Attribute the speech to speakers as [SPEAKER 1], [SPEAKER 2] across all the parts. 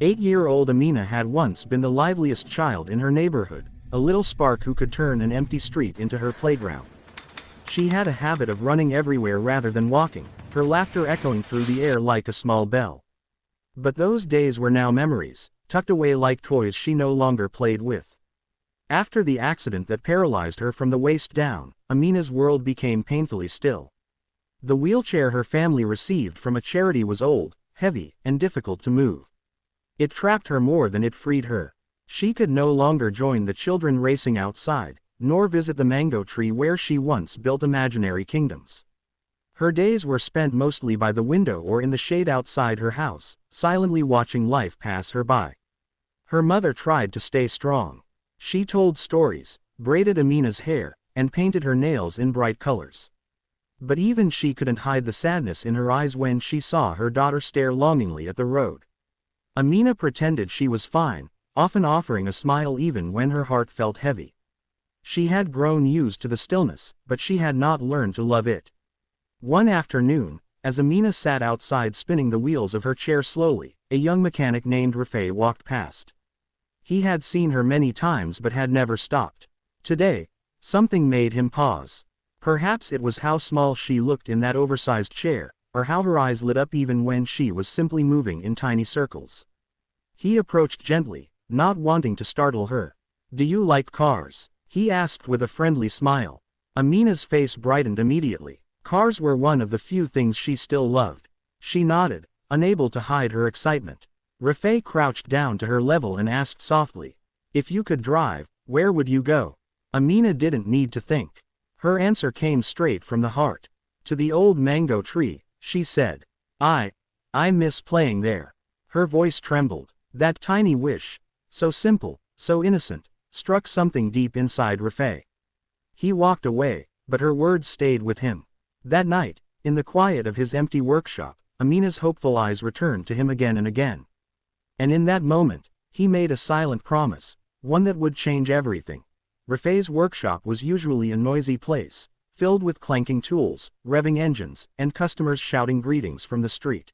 [SPEAKER 1] 8-year-old Amina had once been the liveliest child in her neighborhood, a little spark who could turn an empty street into her playground. She had a habit of running everywhere rather than walking, her laughter echoing through the air like a small bell. But those days were now memories, tucked away like toys she no longer played with. After the accident that paralyzed her from the waist down, Amina's world became painfully still. The wheelchair her family received from a charity was old, heavy, and difficult to move. It trapped her more than it freed her. She could no longer join the children racing outside, nor visit the mango tree where she once built imaginary kingdoms. Her days were spent mostly by the window or in the shade outside her house, silently watching life pass her by. Her mother tried to stay strong. She told stories, braided Amina's hair, and painted her nails in bright colors. But even she couldn't hide the sadness in her eyes when she saw her daughter stare longingly at the road. Amina pretended she was fine, often offering a smile even when her heart felt heavy. She had grown used to the stillness, but she had not learned to love it. One afternoon, as Amina sat outside spinning the wheels of her chair slowly, a young mechanic named Rafay walked past. He had seen her many times but had never stopped. Today, something made him pause. Perhaps it was how small she looked in that oversized chair, or how her eyes lit up even when she was simply moving in tiny circles. He approached gently, not wanting to startle her. "Do you like cars?" he asked with a friendly smile. Amina's face brightened immediately. Cars were one of the few things she still loved. She nodded, unable to hide her excitement. Rafay crouched down to her level and asked softly, "If you could drive, where would you go?" Amina didn't need to think. Her answer came straight from the heart. "To the old mango tree," she said. I miss playing there." Her voice trembled. That tiny wish, so simple, so innocent, struck something deep inside Rafay. He walked away, but her words stayed with him. That night, in the quiet of his empty workshop, Amina's hopeful eyes returned to him again and again. And in that moment, he made a silent promise, one that would change everything. Rafay's workshop was usually a noisy place, filled with clanking tools, revving engines, and customers shouting greetings from the street.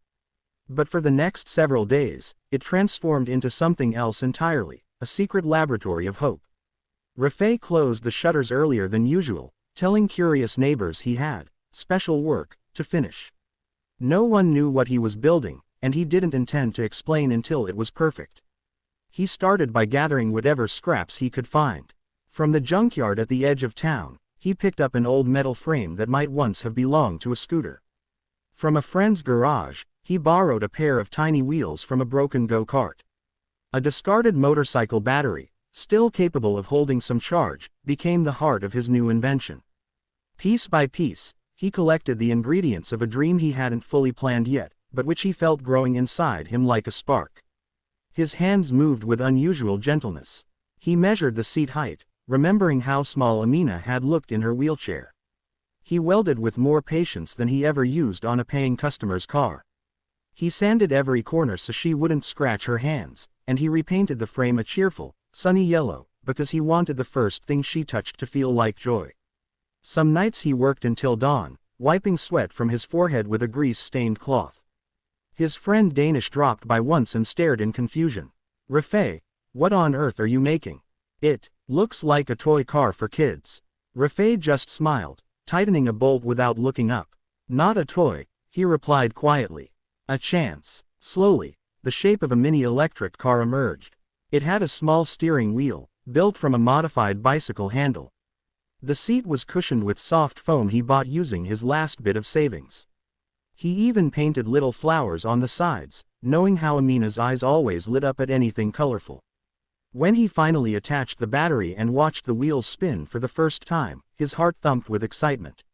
[SPEAKER 1] But for the next several days, it transformed into something else entirely, a secret laboratory of hope. Rafay closed the shutters earlier than usual, telling curious neighbors he had special work to finish. No one knew what he was building, and he didn't intend to explain until it was perfect. He started by gathering whatever scraps he could find. From the junkyard at the edge of town, he picked up an old metal frame that might once have belonged to a scooter. From a friend's garage, he borrowed a pair of tiny wheels from a broken go-kart. A discarded motorcycle battery, still capable of holding some charge, became the heart of his new invention. Piece by piece, he collected the ingredients of a dream he hadn't fully planned yet, but which he felt growing inside him like a spark. His hands moved with unusual gentleness. He measured the seat height, remembering how small Amina had looked in her wheelchair. He welded with more patience than he ever used on a paying customer's car. He sanded every corner so she wouldn't scratch her hands, and he repainted the frame a cheerful, sunny yellow, because he wanted the first thing she touched to feel like joy. Some nights he worked until dawn, wiping sweat from his forehead with a grease-stained cloth. His friend Danish dropped by once and stared in confusion. "Rafay, what on earth are you making? It looks like a toy car for kids." Rafay just smiled, tightening a bolt without looking up. "Not a toy," he replied quietly. "A chance." Slowly, the shape of a mini electric car emerged. It had a small steering wheel, built from a modified bicycle handle. The seat was cushioned with soft foam he bought using his last bit of savings. He even painted little flowers on the sides, knowing how Amina's eyes always lit up at anything colorful. When he finally attached the battery and watched the wheels spin for the first time, his heart thumped with excitement.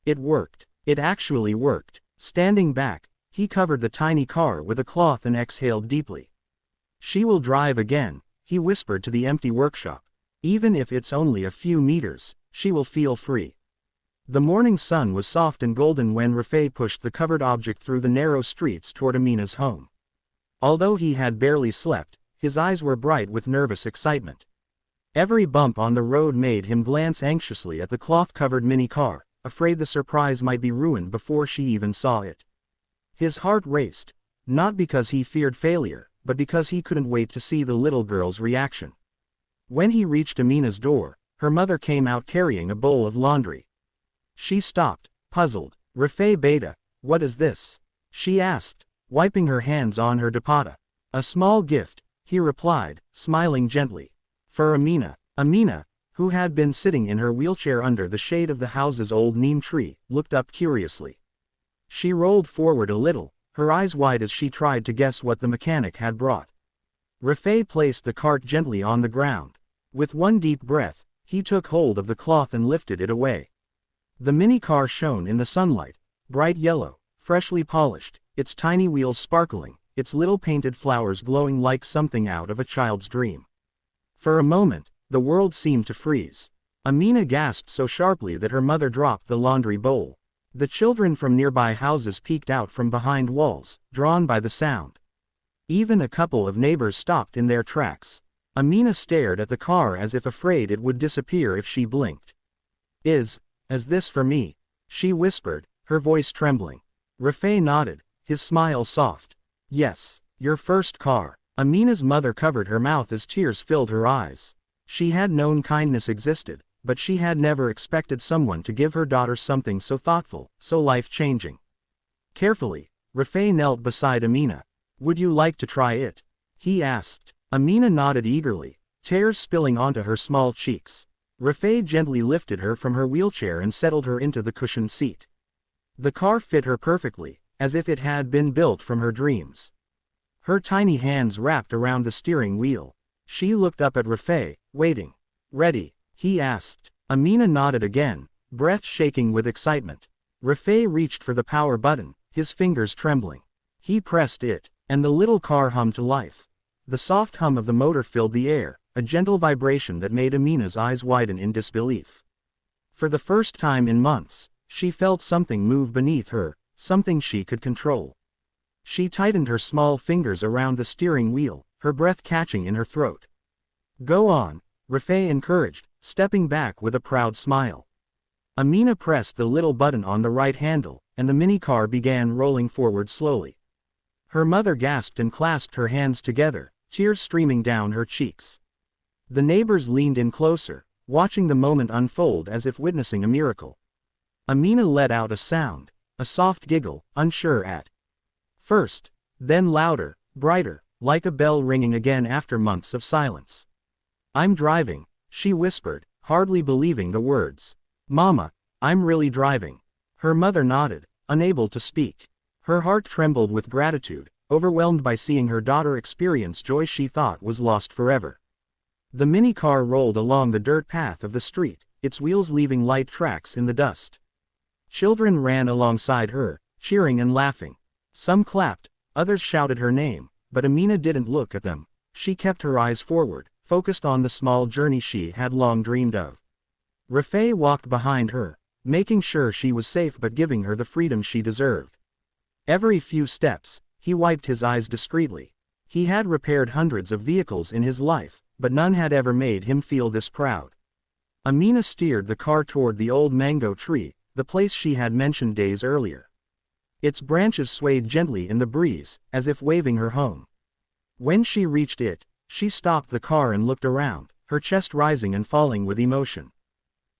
[SPEAKER 1] It worked. It actually worked. Standing back, he covered the tiny car with a cloth and exhaled deeply. "She will drive again," he whispered to the empty workshop. "Even if it's only a few meters, she will feel free." The morning sun was soft and golden when Rafay pushed the covered object through the narrow streets toward Amina's home. Although he had barely slept, his eyes were bright with nervous excitement. Every bump on the road made him glance anxiously at the cloth-covered mini car, afraid the surprise might be ruined before she even saw it. His heart raced, not because he feared failure, but because he couldn't wait to see the little girl's reaction. When he reached Amina's door, her mother came out carrying a bowl of laundry. She stopped, puzzled. "Rafay Beta, what is this?" she asked, wiping her hands on her dupatta. "A small gift," he replied, smiling gently. "For Amina." Amina, who had been sitting in her wheelchair under the shade of the house's old neem tree, looked up curiously. She rolled forward a little, her eyes wide as she tried to guess what the mechanic had brought. Rafay placed the cart gently on the ground. With one deep breath, he took hold of the cloth and lifted it away. The mini car shone in the sunlight, bright yellow, freshly polished, its tiny wheels sparkling, its little painted flowers glowing like something out of a child's dream. For a moment, the world seemed to freeze. Amina gasped so sharply that her mother dropped the laundry bowl. The children from nearby houses peeked out from behind walls, drawn by the sound. Even a couple of neighbors stopped in their tracks. Amina stared at the car as if afraid it would disappear if she blinked. Is this for me?" she whispered, her voice trembling. Rafay nodded, his smile soft. "Yes, your first car." Amina's mother covered her mouth as tears filled her eyes. She had known kindness existed, but she had never expected someone to give her daughter something so thoughtful, so life-changing. Carefully, Rafay knelt beside Amina. "Would you like to try it?" he asked. Amina nodded eagerly, tears spilling onto her small cheeks. Rafay gently lifted her from her wheelchair and settled her into the cushioned seat. The car fit her perfectly, as if it had been built from her dreams. Her tiny hands wrapped around the steering wheel. She looked up at Rafay, waiting. "Ready?" he asked. Amina nodded again, breath shaking with excitement. Rafay reached for the power button, his fingers trembling. He pressed it, and the little car hummed to life. The soft hum of the motor filled the air, a gentle vibration that made Amina's eyes widen in disbelief. For the first time in months, she felt something move beneath her, something she could control. She tightened her small fingers around the steering wheel, her breath catching in her throat. "Go on," Rafay encouraged, stepping back with a proud smile. Amina pressed the little button on the right handle, and the mini car began rolling forward slowly. Her mother gasped and clasped her hands together, tears streaming down her cheeks. The neighbors leaned in closer, watching the moment unfold as if witnessing a miracle. Amina let out a sound, a soft giggle, unsure at first, then louder, brighter, like a bell ringing again after months of silence. "I'm driving," she whispered, hardly believing the words. "Mama, I'm really driving." Her mother nodded, unable to speak. Her heart trembled with gratitude, overwhelmed by seeing her daughter experience joy she thought was lost forever. The mini car rolled along the dirt path of the street, its wheels leaving light tracks in the dust. Children ran alongside her, cheering and laughing. Some clapped, others shouted her name, but Amina didn't look at them. She kept her eyes forward, focused on the small journey she had long dreamed of. Rafay walked behind her, making sure she was safe but giving her the freedom she deserved. Every few steps, he wiped his eyes discreetly. He had repaired hundreds of vehicles in his life, but none had ever made him feel this proud. Amina steered the car toward the old mango tree, the place she had mentioned days earlier. Its branches swayed gently in the breeze, as if waving her home. When she reached it, she stopped the car and looked around, her chest rising and falling with emotion.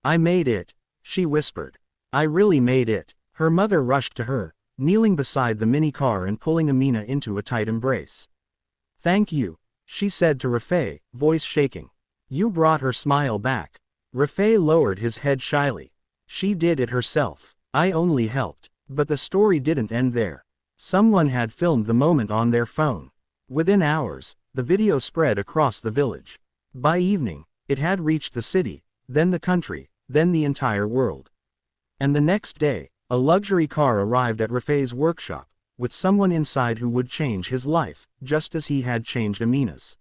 [SPEAKER 1] "I made it," she whispered. "I really made it." Her mother rushed to her, kneeling beside the mini car and pulling Amina into a tight embrace. "Thank you," she said to Rafay, voice shaking. "You brought her smile back." Rafay lowered his head shyly. "She did it herself. I only helped." But the story didn't end there. Someone had filmed the moment on their phone. Within hours, the video spread across the village. By evening, it had reached the city, then the country, then the entire world. And the next day, a luxury car arrived at Rafay's workshop, with someone inside who would change his life, just as he had changed Amina's.